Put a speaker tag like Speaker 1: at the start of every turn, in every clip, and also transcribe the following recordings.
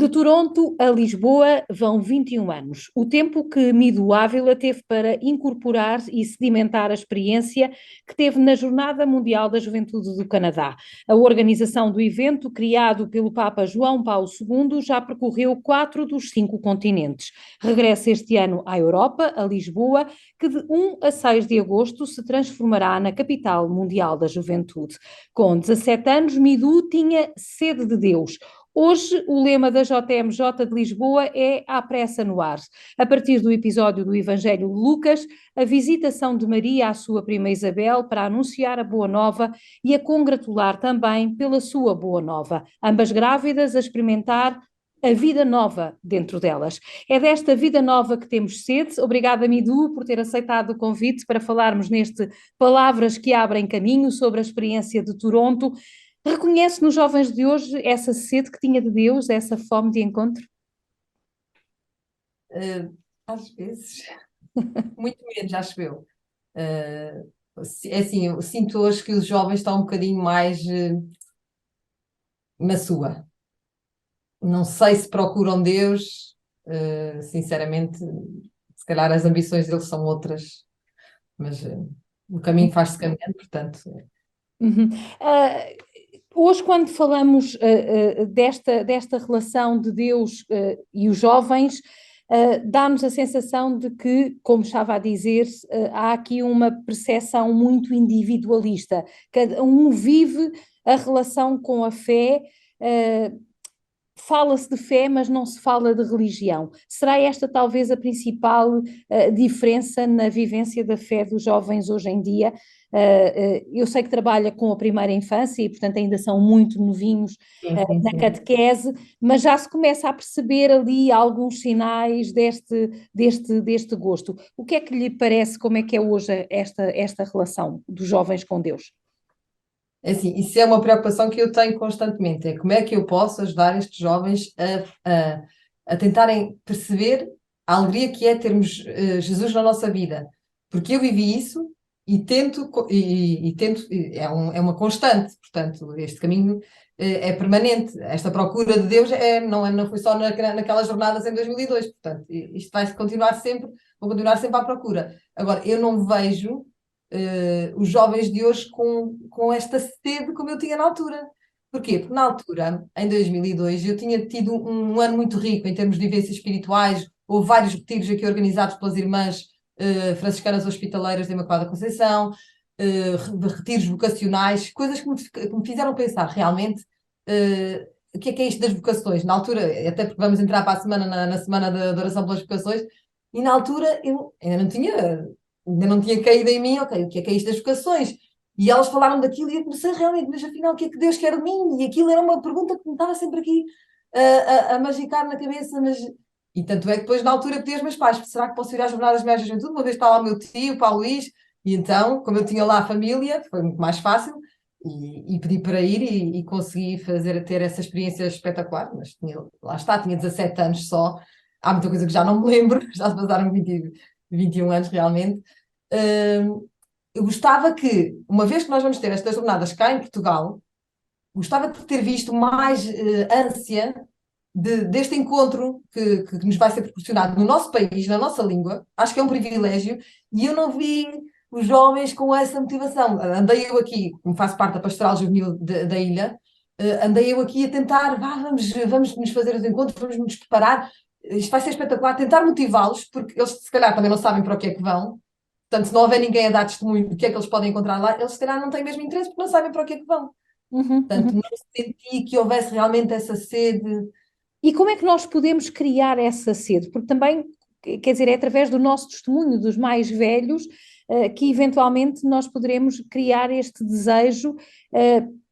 Speaker 1: De Toronto a Lisboa vão 21 anos, o tempo que Mido Ávila teve para incorporar e sedimentar a experiência que teve na Jornada Mundial da Juventude do Canadá. A organização do evento, criado pelo Papa João Paulo II, já percorreu 4 dos 5 continentes. Regressa este ano à Europa, a Lisboa, que de 1 a 6 de agosto se transformará na capital mundial da juventude. Com 17 anos, Mido tinha sede de Deus. Hoje, o lema da JMJ de Lisboa é "À pressa no ar". A partir do episódio do Evangelho de Lucas, a visitação de Maria à sua prima Isabel para anunciar a boa nova e a congratular também pela sua boa nova. Ambas grávidas a experimentar a vida nova dentro delas. É desta vida nova que temos sede. Obrigada, Midu, por ter aceitado o convite para falarmos neste Palavras que Abrem Caminho sobre a experiência de Toronto. Reconhece nos jovens de hoje essa sede que tinha de Deus, essa fome de encontro?
Speaker 2: Às vezes, muito menos, acho eu. É assim, eu sinto hoje que os jovens estão um bocadinho mais na sua. Não sei se procuram Deus, sinceramente, se calhar as ambições deles são outras, mas o caminho faz-se caminhando, portanto.
Speaker 1: Uhum. Hoje, quando falamos desta relação de Deus e os jovens, dá-nos a sensação de que, como estava a dizer, há aqui uma percepção muito individualista. Cada um vive a relação com a fé. Fala-se de fé, mas não se fala de religião. Será esta talvez a principal diferença na vivência da fé dos jovens hoje em dia? Eu sei que trabalha com a primeira infância e, portanto, ainda são muito novinhos
Speaker 2: Sim, sim,
Speaker 1: na
Speaker 2: sim.
Speaker 1: catequese, mas já se começa a perceber ali alguns sinais deste gosto. O que é que lhe parece, como é que é hoje esta relação dos jovens com Deus?
Speaker 2: É assim, isso é uma preocupação que eu tenho constantemente, é como é que eu posso ajudar estes jovens a tentarem perceber a alegria que é termos Jesus na nossa vida, porque eu vivi isso e tento, é uma constante, portanto, este caminho é permanente, esta procura de Deus não foi só naquelas jornadas em 2002, portanto, isto vai continuar sempre, vou continuar sempre à procura. Agora, eu não vejo os jovens de hoje com esta sede como eu tinha na altura. Porquê? Porque na altura, em 2002, eu tinha tido um ano muito rico em termos de vivências espirituais, houve vários retiros aqui organizados pelas irmãs franciscanas hospitaleiras da Imaculada Conceição, retiros vocacionais, coisas que me fizeram pensar realmente o que é isto das vocações. Na altura, até porque vamos entrar para a semana, na semana da oração pelas vocações, e na altura eu ainda não tinha caído em mim, ok, o que é isto das vocações? E elas falaram daquilo e eu comecei realmente, mas afinal, o que é que Deus quer de mim? E aquilo era uma pergunta que me estava sempre aqui a magicar na cabeça, mas... E tanto é que depois, na altura, pedi aos meus pais, será que posso ir às jornadas de Mulheres da Juventude? Uma vez está lá o meu tio, o Paulo Luís, e então, como eu tinha lá a família, foi muito mais fácil, e pedi para ir e consegui ter essa experiência espetacular, mas lá está, tinha 17 anos só, há muita coisa que já não me lembro, já se passaram 21 anos realmente. Eu gostava que, uma vez que nós vamos ter estas jornadas cá em Portugal, gostava de ter visto mais ânsia deste encontro que nos vai ser proporcionado no nosso país, na nossa língua. Acho que é um privilégio e eu não vi os jovens com essa motivação. Andei eu aqui, como faço parte da Pastoral Juvenil da ilha, andei eu aqui a tentar, vamos nos fazer os encontros, vamos nos preparar. Isto vai ser espetacular, tentar motivá-los, porque eles se calhar também não sabem para o que é que vão. Portanto, se não houver ninguém a dar testemunho do que é que eles podem encontrar lá, eles se calhar não têm mesmo interesse porque não sabem para o que é que vão.
Speaker 1: Uhum,
Speaker 2: Portanto,
Speaker 1: uhum.
Speaker 2: não senti que houvesse realmente essa sede.
Speaker 1: E como é que nós podemos criar essa sede? Porque também, quer dizer, é através do nosso testemunho, dos mais velhos, que eventualmente nós poderemos criar este desejo,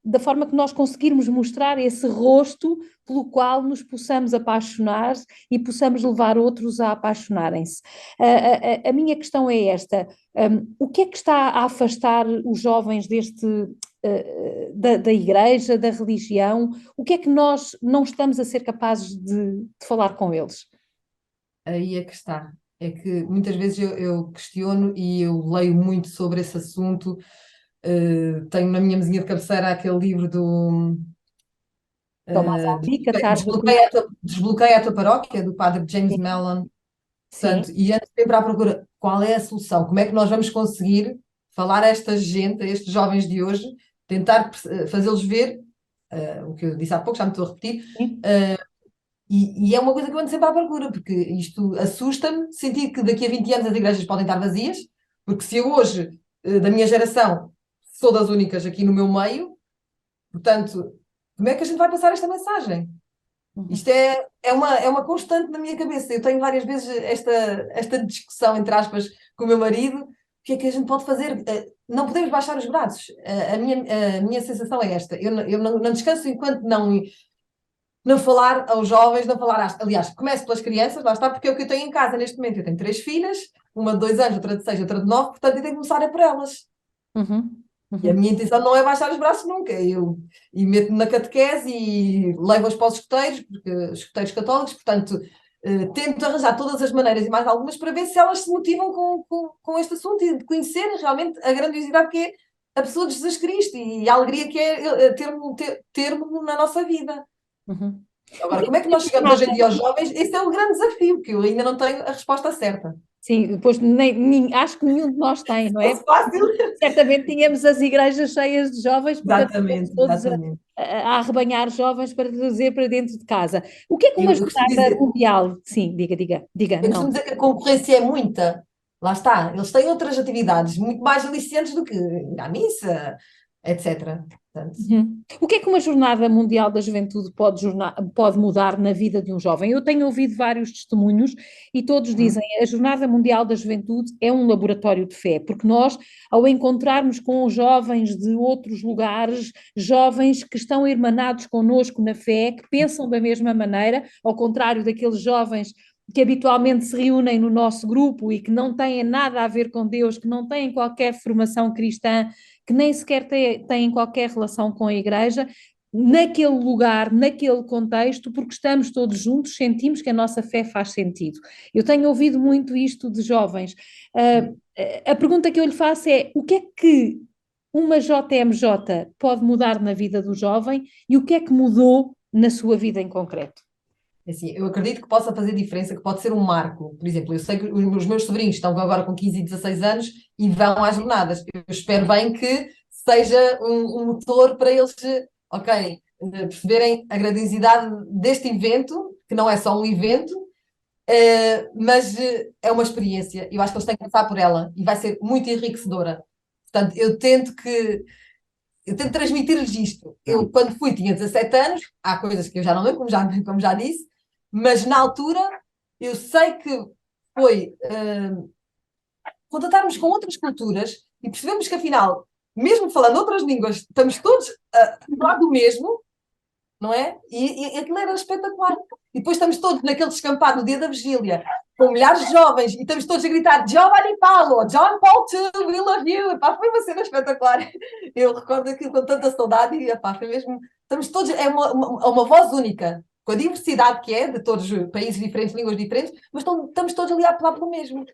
Speaker 1: da forma que nós conseguirmos mostrar esse rosto pelo qual nos possamos apaixonar e possamos levar outros a apaixonarem-se. A minha questão é esta: o que é que está a afastar os jovens da igreja, da religião? O que é que nós não estamos a ser capazes de falar com eles?
Speaker 2: Aí é que está. É que muitas vezes eu questiono e eu leio muito sobre esse assunto. Tenho na minha mesinha de cabeceira aquele livro
Speaker 1: Tomás Alvi, Catarse da
Speaker 2: Desbloqueia a tua paróquia, do padre James
Speaker 1: Sim,
Speaker 2: Mellon.
Speaker 1: sim.
Speaker 2: Portanto, e antes sempre à procura, qual é a solução? Como é que nós vamos conseguir falar a esta gente, a estes jovens de hoje, tentar fazê-los ver o que eu disse há pouco, já me estou a repetir,
Speaker 1: Sim.
Speaker 2: e é uma coisa que eu ando sempre à procura, porque isto assusta-me, sentir que daqui a 20 anos as igrejas podem estar vazias, porque se eu hoje, da minha geração, sou das únicas aqui no meu meio, portanto, como é que a gente vai passar esta mensagem?
Speaker 1: Uhum.
Speaker 2: Isto é uma constante na minha cabeça. Eu tenho várias vezes esta discussão, entre aspas, com o meu marido. O que é que a gente pode fazer? Não podemos baixar os braços. A minha sensação é esta. Eu não descanso enquanto não falar aos jovens, não falar Aliás, começo pelas crianças, lá está, porque é o que eu tenho em casa neste momento. Eu tenho 3 filhas, uma de 2 anos, outra de 6, outra de 9, portanto eu tenho que começar por elas.
Speaker 1: Uhum.
Speaker 2: E a
Speaker 1: Uhum.
Speaker 2: minha intenção não é baixar os braços nunca. E meto-me na catequese e levo-as para os escuteiros, porque os escuteiros católicos, portanto, tento arranjar todas as maneiras e mais algumas para ver se elas se motivam com este assunto e de conhecerem realmente a grandiosidade que é a pessoa de Jesus Cristo e a alegria que é termo na nossa vida.
Speaker 1: Uhum. O
Speaker 2: Agora,
Speaker 1: que é
Speaker 2: como é que
Speaker 1: que
Speaker 2: nós chegamos hoje em dia aos jovens? Esse é o grande desafio, que eu ainda não tenho a resposta certa.
Speaker 1: Sim, depois acho que nenhum de nós tem, não é?
Speaker 2: É fácil.
Speaker 1: Certamente tínhamos as igrejas cheias de jovens, porque andávamos
Speaker 2: Exatamente,
Speaker 1: todos
Speaker 2: exatamente.
Speaker 1: a arrebanhar jovens para trazer para dentro de casa. O que é que uma
Speaker 2: Eu costumo
Speaker 1: jornada
Speaker 2: dizer,
Speaker 1: mundial? Sim, diga,
Speaker 2: Eu costumo
Speaker 1: não.
Speaker 2: dizer que a concorrência é muita. Lá está. Eles têm outras atividades muito mais aliciantes do que ir à missa, etc. Portanto,
Speaker 1: Uhum. O que é que uma Jornada Mundial da Juventude pode mudar na vida de um jovem? Eu tenho ouvido vários testemunhos e todos dizem
Speaker 2: hum,
Speaker 1: que a Jornada Mundial da Juventude é um laboratório de fé, porque nós, ao encontrarmos com os jovens de outros lugares, jovens que estão irmanados connosco na fé, que pensam da mesma maneira, ao contrário daqueles jovens que habitualmente se reúnem no nosso grupo e que não têm nada a ver com Deus, que não têm qualquer formação cristã, que nem sequer têm qualquer relação com a igreja, naquele lugar, naquele contexto, porque estamos todos juntos, sentimos que a nossa fé faz sentido. Eu tenho ouvido muito isto de jovens. A pergunta que eu lhe faço é: o que é que uma JMJ pode mudar na vida do jovem e o que é que mudou na sua vida em concreto?
Speaker 2: assim, eu acredito que possa fazer diferença, que pode ser um marco. Por exemplo, eu sei que os meus sobrinhos estão agora com 15 e 16 anos e vão às jornadas. Eu espero bem que seja um motor para eles, ok, perceberem a grandiosidade deste evento, que não é só um evento, mas é uma experiência. Eu acho que eles têm que passar por ela e vai ser muito enriquecedora. Portanto, eu tento transmitir-lhes isto. Eu, quando fui, tinha 17 anos, há coisas que eu já não lembro, como já disse, mas na altura eu sei que foi contatarmos com outras culturas e percebemos que, afinal, mesmo falando outras línguas, estamos todos a falar do mesmo, não é? E aquilo era espetacular. E depois estamos todos naquele descampado no dia da vigília, com milhares de jovens, e estamos todos a gritar Giovanni Paulo, John Paul II, we love you. Epá, foi uma cena espetacular. Eu recordo aquilo com tanta saudade e epá, foi mesmo. Estamos todos, é uma voz única, com a diversidade que é, de todos os países diferentes, línguas diferentes, mas estamos todos ali a apelar pelo mesmo.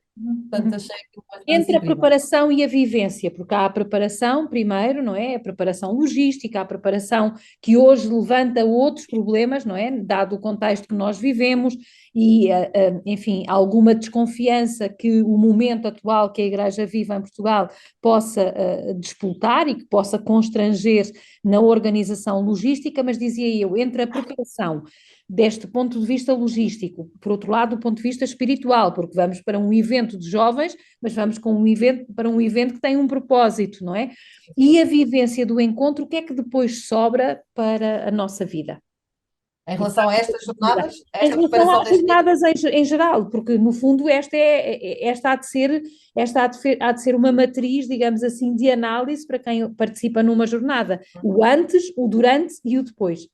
Speaker 2: Portanto, achei aquilo uma experiência
Speaker 1: Entre a
Speaker 2: incrível.
Speaker 1: preparação e a vivência, porque há a preparação primeiro, não é? A preparação logística, a preparação que hoje levanta outros problemas, não é? Dado o contexto que nós vivemos e, enfim, alguma desconfiança que o momento atual que a Igreja vive em Portugal possa despoltar e que possa constranger na organização logística, mas dizia eu, entre a preparação deste ponto de vista logístico, por outro lado, do ponto de vista espiritual, porque vamos para um evento de jovens, mas vamos para um evento que tem um propósito, não é? E a vivência do encontro, o que é que depois sobra para a nossa vida?
Speaker 2: Em relação a estas jornadas, a
Speaker 1: Em
Speaker 2: esta
Speaker 1: relação
Speaker 2: preparação
Speaker 1: às
Speaker 2: deste evento,
Speaker 1: jornadas em geral, porque no fundo esta há de ser uma matriz, digamos assim, de análise para quem participa numa jornada, o antes, o durante e o depois.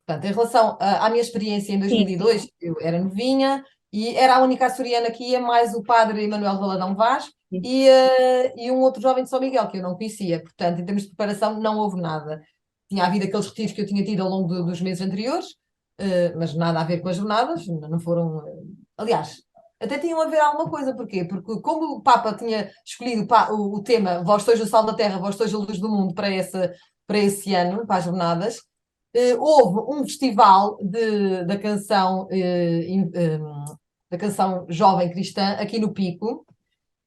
Speaker 2: portanto, em relação à minha experiência em
Speaker 1: Sim, sim.
Speaker 2: 2002, eu era novinha e era a única açoriana que ia, mais o padre Emanuel Valadão Vaz
Speaker 1: Sim.
Speaker 2: e um outro jovem de São Miguel que eu não conhecia. Portanto, em termos de preparação, não houve nada. Tinha havido aqueles retiros que eu tinha tido ao longo dos meses anteriores, mas nada a ver com as jornadas, não foram. Aliás, até tinham a ver alguma coisa, porquê? Porque como o Papa tinha escolhido o tema Vós sois o sal da terra, vós sois a luz do mundo para esse ano, para as jornadas, houve um festival da canção jovem cristã aqui no Pico,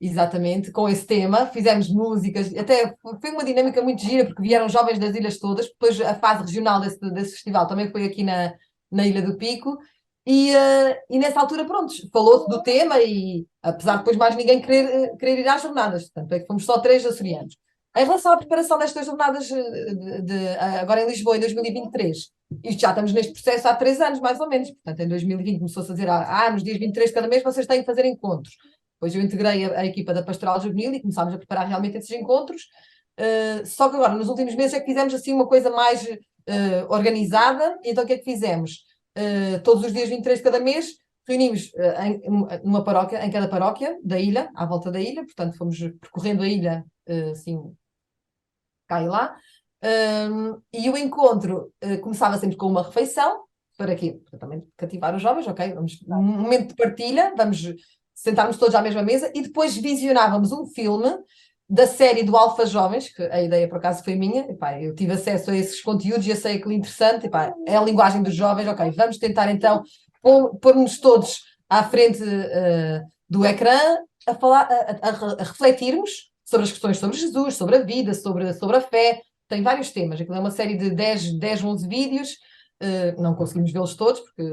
Speaker 2: exatamente, com esse tema. Fizemos músicas, até foi uma dinâmica muito gira, porque vieram jovens das ilhas todas. Depois a fase regional desse festival também foi aqui na Ilha do Pico. E nessa altura, pronto, falou-se do tema e apesar de depois mais ninguém querer ir às jornadas, portanto é que fomos só 3 açorianos. Em relação à preparação destas jornadas agora em Lisboa, em 2023, isto já estamos neste processo há 3 anos, mais ou menos. Portanto, em 2020 começou-se a dizer, nos dias 23 de cada mês vocês têm que fazer encontros. Depois eu integrei a equipa da Pastoral Juvenil e começámos a preparar realmente esses encontros. Só que agora, nos últimos meses, é que fizemos assim uma coisa mais organizada. Então, o que é que fizemos? Todos os dias 23 de cada mês, reunimos numa paróquia, em cada paróquia da ilha, à volta da ilha. Portanto, fomos percorrendo a ilha, assim, cá e lá. E o encontro começava sempre com uma refeição, para quê? Para também cativar os jovens, ok? Um momento de partilha, vamos sentarmos todos à mesma mesa e depois visionávamos um filme da série do Alfa Jovens, que a ideia por acaso foi minha, eu tive acesso a esses conteúdos e achei aquilo interessante, é a linguagem dos jovens, ok, vamos tentar então pôr-nos todos à frente do ecrã a falar, a refletirmos sobre as questões sobre Jesus, sobre a vida, sobre a fé. Tem vários temas, aquilo é uma série de 10, 11 vídeos, não conseguimos vê-los todos, porque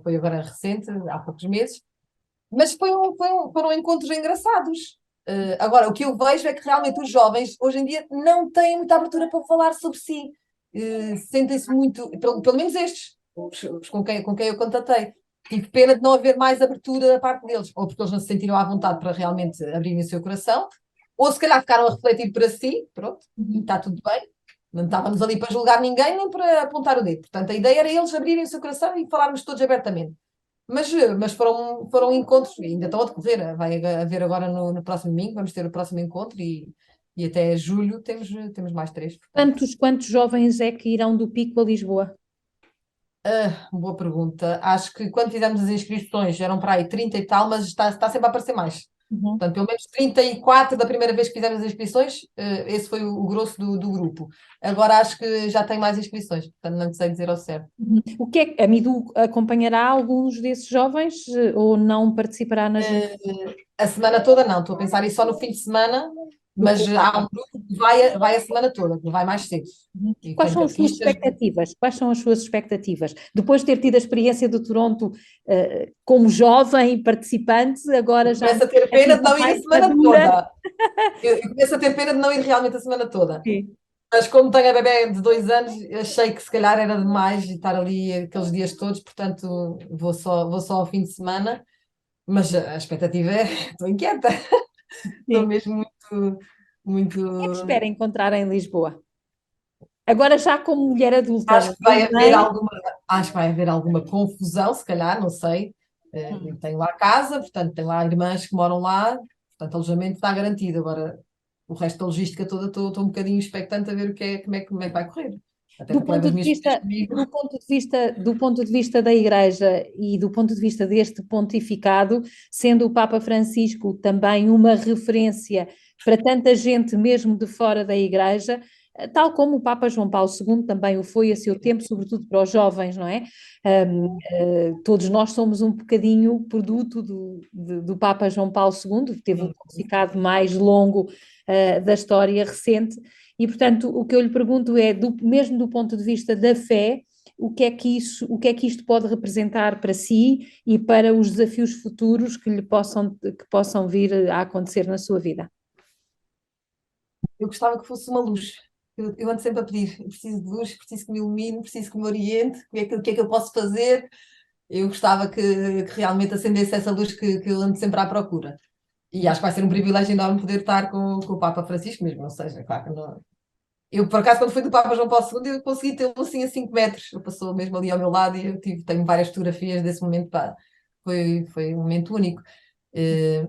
Speaker 2: foi agora recente, há poucos meses, mas foram encontros engraçados. Agora, o que eu vejo é que realmente os jovens, hoje em dia, não têm muita abertura para falar sobre si. Sentem-se muito, pelo menos estes, os com quem eu contatei. Tive pena de não haver mais abertura da parte deles, ou porque eles não se sentiram à vontade para realmente abrirem o seu coração, ou se calhar ficaram a refletir para si, pronto, está tudo bem. Não estávamos ali para julgar ninguém, nem para apontar o dedo. Portanto, a ideia era eles abrirem o seu coração e falarmos todos abertamente. Mas foram encontros, e ainda estão a decorrer. Vai haver agora no próximo domingo, vamos ter o próximo encontro e até julho temos mais 3.
Speaker 1: Quantos jovens é que irão do Pico a Lisboa?
Speaker 2: Boa pergunta. Acho que quando fizemos as inscrições eram para aí 30 e tal, mas está sempre a aparecer mais. Portanto, pelo menos 34 da primeira vez que fizemos as inscrições, esse foi o grosso do grupo. Agora acho que já tem mais inscrições, portanto não sei dizer ao certo.
Speaker 1: O que é que a Midu acompanhará alguns desses jovens ou não participará nas
Speaker 2: A semana toda não, estou a pensar isso só no fim de semana, mas há um grupo que vai a semana toda, que vai mais cedo. E
Speaker 1: Quais
Speaker 2: tem
Speaker 1: são as suas
Speaker 2: catequistas.
Speaker 1: expectativas? Quais são as suas expectativas? Depois de ter tido a experiência do Toronto como jovem participante, agora já...
Speaker 2: Começo a ter pena de não ir a
Speaker 1: mais
Speaker 2: semana
Speaker 1: madura.
Speaker 2: toda. Eu começo a ter pena de não ir realmente a semana toda.
Speaker 1: Sim.
Speaker 2: Mas como tenho a bebé de 2 anos, achei que se calhar era demais estar ali aqueles dias todos, portanto vou só ao fim de semana. Mas a expectativa é, estou inquieta. Estou mesmo muito.
Speaker 1: O que é que espera encontrar em Lisboa? Agora já como mulher adulta.
Speaker 2: Acho que vai haver alguma confusão, se calhar, não sei. Tenho lá casa, portanto, tenho lá irmãs que moram lá, portanto, o alojamento está garantido. Agora, o resto da logística toda, estou um bocadinho expectante a ver como é que vai correr. Até
Speaker 1: Do
Speaker 2: porque levo
Speaker 1: ponto
Speaker 2: as
Speaker 1: de
Speaker 2: minhas
Speaker 1: vista,
Speaker 2: filhas comigo.
Speaker 1: do ponto de vista da Igreja e do ponto de vista deste pontificado, sendo o Papa Francisco também uma referência para tanta gente mesmo de fora da Igreja, tal como o Papa João Paulo II também o foi a seu tempo, sobretudo para os jovens, não é? Todos nós somos um bocadinho produto do Papa João Paulo II, que teve um pontificado mais longo da história recente. E, portanto, o que eu lhe pergunto é, mesmo do ponto de vista da fé, o que é que isto pode representar para si e para os desafios futuros que possam vir a acontecer na sua vida?
Speaker 2: Eu gostava que fosse uma luz. Eu ando sempre a pedir, eu preciso de luz, preciso que me ilumine, preciso que me oriente, o que é que eu posso fazer? Eu gostava que realmente acendesse essa luz que eu ando sempre à procura. E acho que vai ser um privilégio enorme poder estar com o Papa Francisco, mesmo não seja, claro que não. Eu, por acaso, quando fui do Papa João Paulo II, eu consegui tê-lo assim a 5 metros. Ele passou mesmo ali ao meu lado e tenho várias fotografias desse momento. Pá, foi um momento único. Eh,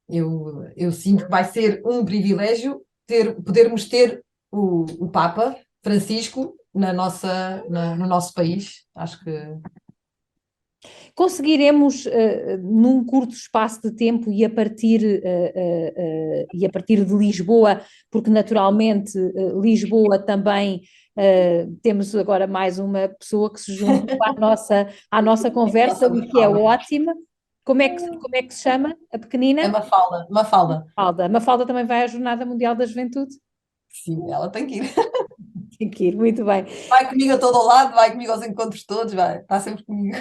Speaker 2: eu sinto que vai ser um privilégio podermos ter o Papa Francisco no nosso país. Acho que
Speaker 1: Conseguiremos, num curto espaço de tempo e a partir de Lisboa, porque naturalmente Lisboa também, temos agora mais uma pessoa que se juntou à nossa conversa,
Speaker 2: Nossa
Speaker 1: o que é
Speaker 2: Mafalda.
Speaker 1: ótimo. Como é que se chama a
Speaker 2: É
Speaker 1: pequenina?
Speaker 2: Mafalda, Mafalda.
Speaker 1: Mafalda. Mafalda também vai à Jornada Mundial da Juventude?
Speaker 2: Sim, ela tem que ir.
Speaker 1: Tem que ir, muito bem.
Speaker 2: Vai comigo a todo o lado, vai comigo aos encontros todos, vai. Está sempre comigo.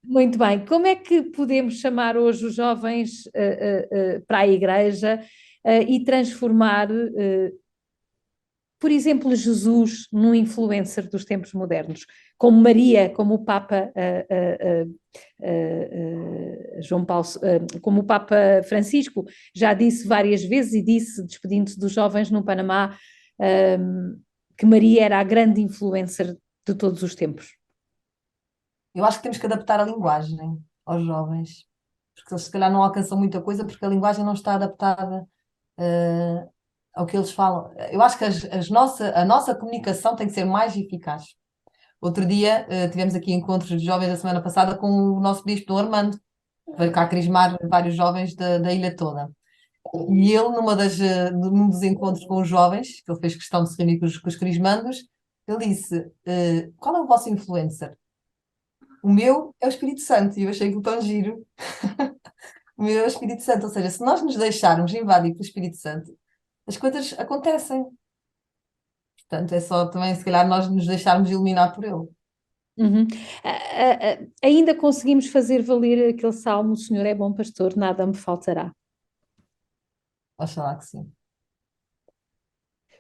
Speaker 1: Muito bem. Como é que podemos chamar hoje os jovens para a igreja e transformar, por exemplo, Jesus num influencer dos tempos modernos, como Maria, como o Papa João Paulo, como o Papa Francisco já disse várias vezes e disse, despedindo-se dos jovens no Panamá, que Maria era a grande influencer de todos os tempos.
Speaker 2: Eu acho que temos que adaptar a linguagem aos jovens, porque eles se calhar não alcançam muita coisa porque a linguagem não está adaptada ao que eles falam. Eu acho que a nossa comunicação tem que ser mais eficaz. Outro dia, tivemos aqui encontros de jovens a semana passada com o nosso bispo Dom Armando, que veio cá crismar vários jovens da ilha toda. E ele, num dos encontros com os jovens, que ele fez questão de se reunir com os crismandos, ele disse: qual é o vosso influencer? O meu é o Espírito Santo, e eu achei aquilo tão giro. O meu é o Espírito Santo, ou seja, se nós nos deixarmos invadir pelo Espírito Santo, as coisas acontecem. Portanto, é só também, se calhar, nós nos deixarmos iluminar por ele.
Speaker 1: Uhum. Ainda conseguimos fazer valer aquele salmo: o Senhor é bom pastor, nada me faltará.
Speaker 2: Oxalá que sim.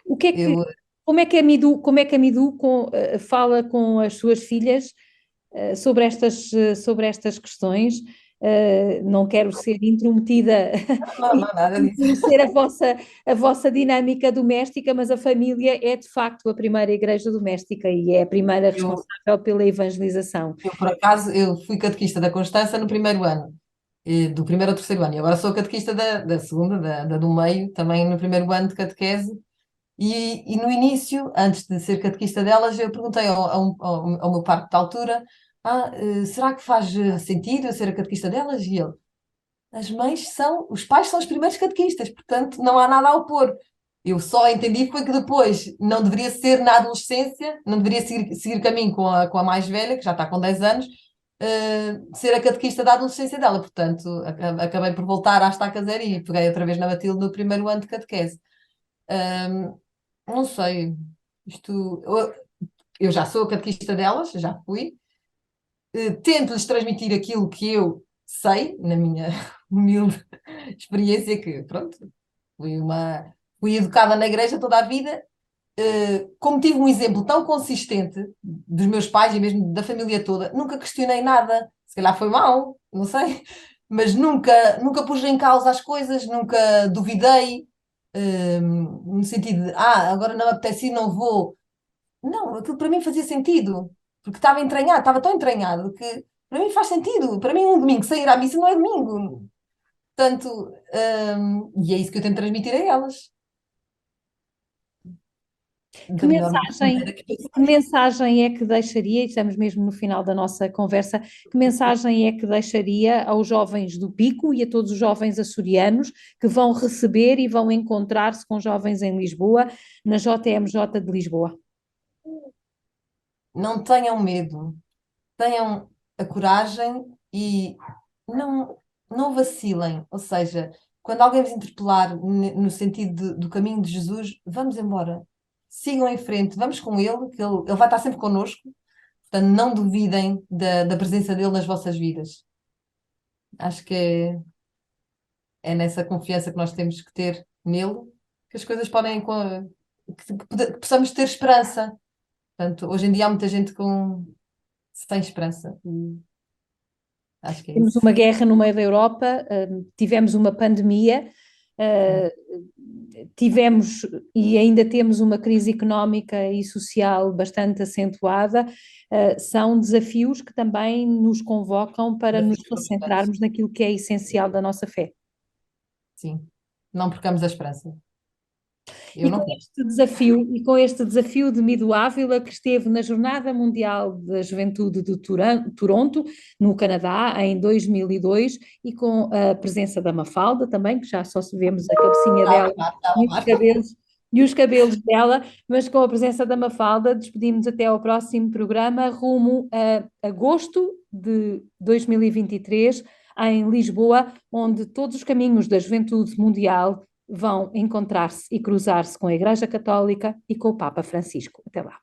Speaker 1: O que é que,
Speaker 2: Eu,
Speaker 1: como é que a Midu fala com as suas filhas sobre estas questões? Não quero ser intrometida
Speaker 2: não,
Speaker 1: e
Speaker 2: não, nada disso.
Speaker 1: conhecer a vossa dinâmica doméstica, mas a família é de facto a primeira igreja doméstica e é a primeira
Speaker 2: Eu,
Speaker 1: responsável pela evangelização.
Speaker 2: por acaso, eu fui catequista da Constança no primeiro ano, do primeiro ao terceiro ano, e agora sou catequista da segunda, da do meio, também no primeiro ano de catequese. E no início, antes de ser catequista delas, eu perguntei ao meu parque de altura: será que faz sentido eu ser a catequista delas? E ele: os pais são os primeiros catequistas, portanto não há nada a opor. Eu só entendi foi que depois não deveria ser na adolescência, não deveria seguir caminho com a mais velha, que já está com 10 anos, ser a catequista da adolescência dela. Portanto, acabei por voltar à estaca zero e peguei outra vez na Matilde no primeiro ano de catequese. Ahm, não sei, isto, eu já sou a catequista delas, já fui. Tento-lhes transmitir aquilo que eu sei, na minha humilde experiência, que pronto, fui educada na igreja toda a vida. Como tive um exemplo tão consistente dos meus pais e mesmo da família toda, nunca questionei nada. Se calhar foi mau, não sei, mas nunca pus em causa as coisas, nunca duvidei, no sentido de, agora não me apetece ir, não vou. Não, aquilo para mim fazia sentido, porque estava entranhado, estava tão entranhado que para mim faz sentido. Para mim, um domingo sair à missa não é domingo. Portanto, e é isso que eu tento transmitir a elas,
Speaker 1: Que
Speaker 2: da melhor maneira que eu
Speaker 1: que
Speaker 2: sei.
Speaker 1: mensagem é que deixaria, e estamos mesmo no final da nossa conversa, que mensagem é que deixaria aos jovens do Pico e a todos os jovens açorianos que vão receber e vão encontrar-se com jovens em Lisboa, na JMJ de Lisboa?
Speaker 2: Não tenham medo, tenham a coragem e não, não vacilem. Ou seja, quando alguém vos interpelar no sentido do caminho de Jesus, vamos embora. Sigam em frente, vamos com ele, que ele vai estar sempre connosco. Portanto, não duvidem da presença dele nas vossas vidas. Acho que é nessa confiança que nós temos que ter nele que as coisas podem, que possamos ter esperança. Portanto, hoje em dia há muita gente sem esperança. E acho que é
Speaker 1: Temos
Speaker 2: isso.
Speaker 1: uma guerra no meio da Europa, tivemos uma pandemia,
Speaker 2: Sim,
Speaker 1: tivemos e ainda temos uma crise económica e social bastante acentuada. São desafios que também nos convocam para nos
Speaker 2: desafios constantes.
Speaker 1: recentrarmos naquilo que é essencial da nossa fé.
Speaker 2: Sim. Não percamos a esperança. Eu
Speaker 1: E
Speaker 2: não
Speaker 1: com
Speaker 2: quero.
Speaker 1: este desafio de Mido Ávila, que esteve na Jornada Mundial da Juventude de Toronto, no Canadá, em 2002, e com a presença da Mafalda também, que já só se vemos a cabecinha dela
Speaker 2: Estava
Speaker 1: e os
Speaker 2: lá.
Speaker 1: cabelos, e os cabelos dela, mas com a presença da Mafalda, despedimos até ao próximo programa, rumo a agosto de 2023, em Lisboa, onde todos os caminhos da juventude mundial vão encontrar-se e cruzar-se com a Igreja Católica e com o Papa Francisco. Até lá.